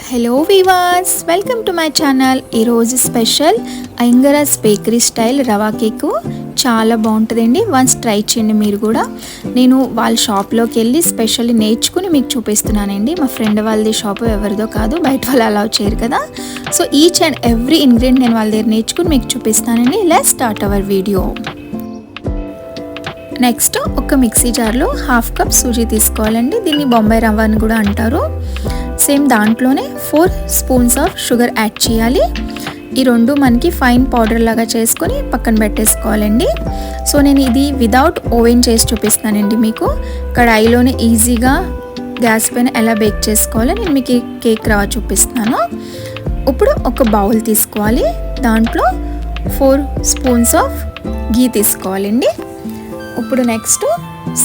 Hello viewers, welcome to my channel. ఈరోజు special Iyengars bakery style రవా cake చాలా బాగుంటుందండి. వన్స్ ట్రై చేయండి మీరు కూడా. నేను వాళ్ళ షాప్లోకి వెళ్ళి స్పెషల్లీ నేర్చుకుని మీకు చూపిస్తున్నానండి. మా ఫ్రెండ్ వాళ్ళది షాపు, ఎవరిదో కాదు, బయట వాళ్ళు అలౌ చేయరు కదా. So each and every ingredient నేను వాళ్ళ దగ్గర నేర్చుకుని మీకు చూపిస్తానండి. Let's start our video. Next ఒక మిక్సీ జార్లో 1/2 కప్ సూజీ తీసుకోవాలండి. దీన్ని బొంబాయి రవ్వ అని కూడా అంటారు. సేమ్ దాంట్లోనే 4 స్పూన్స్ ఆఫ్ షుగర్ యాడ్ చేయాలి. ఈ రెండు మనకి ఫైన్ పౌడర్ లాగా చేసుకొని పక్కన పెట్టేసుకోవాలండి. సో నేను ఇది వితౌట్ ఓవెన్ చేసి చూపిస్తానండి మీకు. కడాయిలోనే ఈజీగా గ్యాస్ పైన ఎలా బేక్ చేసుకోవాలో నేను మీకు కేక్ రవ్వ చూపిస్తున్నాను. ఇప్పుడు ఒక బౌల్ తీసుకోవాలి. దాంట్లో 4 స్పూన్స్ ఆఫ్ ఘీ తీసుకోవాలండి. ఇప్పుడు నెక్స్ట్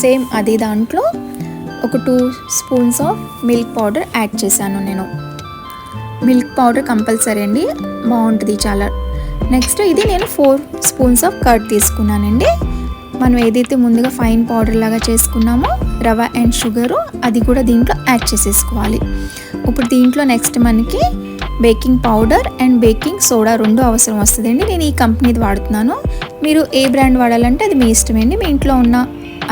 సేమ్ అదే దాంట్లో ఒక 2 spoons of milk powder add చేశాను నేను. మిల్క్ పౌడర్ కంపల్సరీ అండి, బాగుంటుంది చాలా. నెక్స్ట్ ఇది నేను 4 స్పూన్స్ ఆఫ్ కర్డ్ తీసుకున్నానండి. మనం ఏదైతే ముందుగా ఫైన్ పౌడర్ లాగా చేసుకున్నామో రవ అండ్ షుగరు, అది కూడా దీంట్లో యాడ్ చేసేసుకోవాలి. ఇప్పుడు దీంట్లో నెక్స్ట్ మనకి baking powder and baking soda రెండు అవసరం వస్తుందండి. నేను ఈ కంపెనీది వాడుతున్నాను. మీరు ఏ బ్రాండ్ వాడాలంటే అది మీ ఇష్టమండి. మీ ఇంట్లో ఉన్న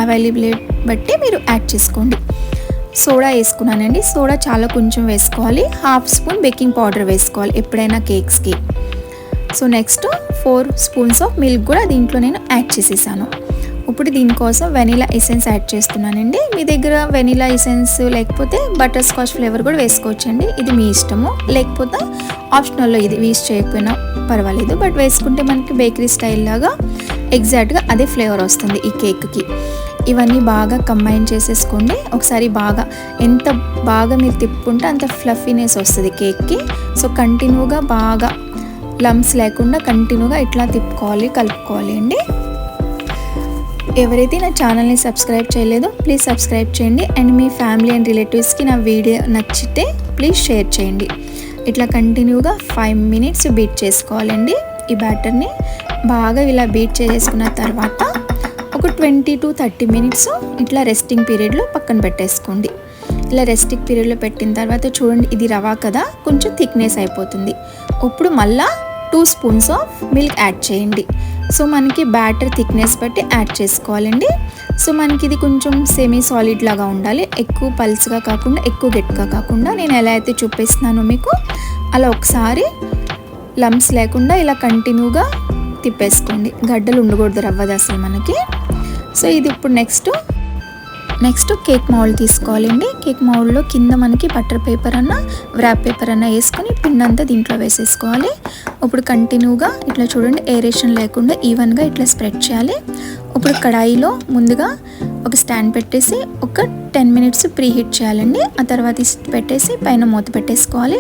అవైలబిలిటీ బట్టి మీరు యాడ్ చేసుకోండి. సోడా వేసుకున్నానండి. సోడా చాలా కొంచెం వేసుకోవాలి. 1/2 స్పూన్ బేకింగ్ పౌడర్ వేసుకోవాలి ఎప్పుడైనా కేక్స్కి. So next 4 spoons of milk కూడా దీంట్లో నేను యాడ్ చేసేసాను. ఇప్పుడు దీనికోసం వెనీలా ఎసెన్స్ యాడ్ చేస్తున్నానండి. మీ దగ్గర వెనీలా ఎసెన్స్ లేకపోతే బటర్ స్కాచ్ ఫ్లేవర్ కూడా వేసుకోవచ్చండి. ఇది మీ ఇష్టము. లేకపోతే ఆప్షనల్లో ఇది యూస్ చేయకపోయినా పర్వాలేదు. బట్ వేసుకుంటే మనకి బేకరీ స్టైల్ లాగా ఎగ్జాక్ట్గా అదే ఫ్లేవర్ వస్తుంది ఈ కేక్కి. ఇవన్నీ బాగా కంబైన్ చేసేసుకోండి. ఒకసారి బాగా ఎంత బాగా మీరు తిప్పుకుంటే అంత ఫ్లఫీనెస్ వస్తుంది కేక్కి. సో కంటిన్యూగా బాగా లమ్స్ లేకుండా కంటిన్యూగా ఇట్లా తిప్పుకోవాలి, కలుపుకోవాలి అండి. ఎవరైతే నా ఛానల్ని సబ్స్క్రైబ్ చేయలేదో ప్లీజ్ సబ్స్క్రైబ్ చేయండి. అండ్ మీ ఫ్యామిలీ అండ్ రిలేటివ్స్కి నా వీడియో నచ్చితే ప్లీజ్ షేర్ చేయండి. ఇట్లా కంటిన్యూగా 5 మినిట్స్ బీట్ చేసుకోవాలండి. ఈ బ్యాటర్ని బాగా ఇలా బీట్ చేసుకున్న తర్వాత ఒక 20 to 30 మినిట్స్ ఇట్లా రెస్టింగ్ పీరియడ్లో పక్కన పెట్టేసుకోండి. ఇలా రెస్టింగ్ పీరియడ్లో పెట్టిన తర్వాత చూడండి, ఇది రవా కదా, కొంచెం థిక్నెస్ అయిపోతుంది. ఇప్పుడు మళ్ళా 2 స్పూన్స్ ఆఫ్ మిల్క్ యాడ్ చేయండి. సో మనకి బ్యాటర్ థిక్నెస్ బట్టి యాడ్ చేసుకోవాలండి. సో మనకి ఇది కొంచెం సెమీ సాలిడ్ లాగా ఉండాలి. ఎక్కువ పల్స్గా కాకుండా ఎక్కువ గట్టిగా కాకుండా నేను ఎలా అయితే చూపిస్తున్నానో మీకు అలా ఒకసారి లమ్స్ లేకుండా ఇలా కంటిన్యూగా తిప్పేసుకోండి. గడ్డలు ఉండకూడదు రవ్వది అసలు మనకి. సో ఇది ఇప్పుడు నెక్స్ట్ కేక్ మౌల్డ్ తీసుకోవాలండి. కేక్ మౌల్డ్లో కింద మనకి బటర్ పేపర్ అన్న వ్రాప్ పేపర్ అన్న వేసుకొని పిన్ అంతా దీంట్లో వేసేసుకోవాలి. ఇప్పుడు కంటిన్యూగా ఇట్లా చూడండి, ఏరేషన్ లేకుండా ఈవెన్గా ఇట్లా స్ప్రెడ్ చేయాలి. ఇప్పుడు కడాయిలో ముందుగా ఒక స్టాండ్ పెట్టేసి ఒక 10 మినిట్స్ ప్రీ హీట్ చేయాలండి. ఆ తర్వాత పెట్టేసి పైన మూత పెట్టేసుకోవాలి.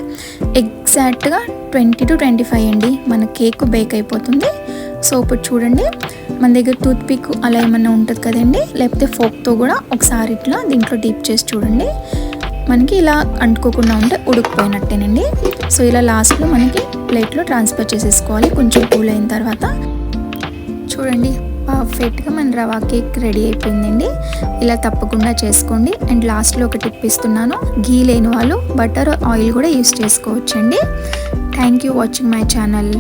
ఎగ్జాక్ట్గా 20 to 25 అండి మన కేక్ బేక్ అయిపోతుంది. సో ఇప్పుడు చూడండి, మన దగ్గర టూత్ పిక్ అలా ఏమన్నా ఉంటుంది కదండి, లేకపోతే ఫోక్తో కూడా ఒకసారి ఇట్లా దీంట్లో డీప్ చేసి చూడండి. మనకి ఇలా అంటుకోకుండా ఉంటే ఉడికిపోయినట్టేనండి. సో ఇలా లాస్ట్లో మనకి ప్లేట్లో ట్రాన్స్ఫర్ చేసేసుకోవాలి. కొంచెం కూల్ అయిన తర్వాత చూడండి, పర్ఫెక్ట్గా మన రవా కేక్ రెడీ అయిపోయిందండి. ఇలా తప్పకుండా చేసుకోండి. అండ్ లాస్ట్లో ఒక టిప్ ఇస్తున్నాను, ఘీ లేని వాళ్ళు బటర్ ఆయిల్ కూడా యూస్ చేసుకోవచ్చండి. Thank you watching my channel.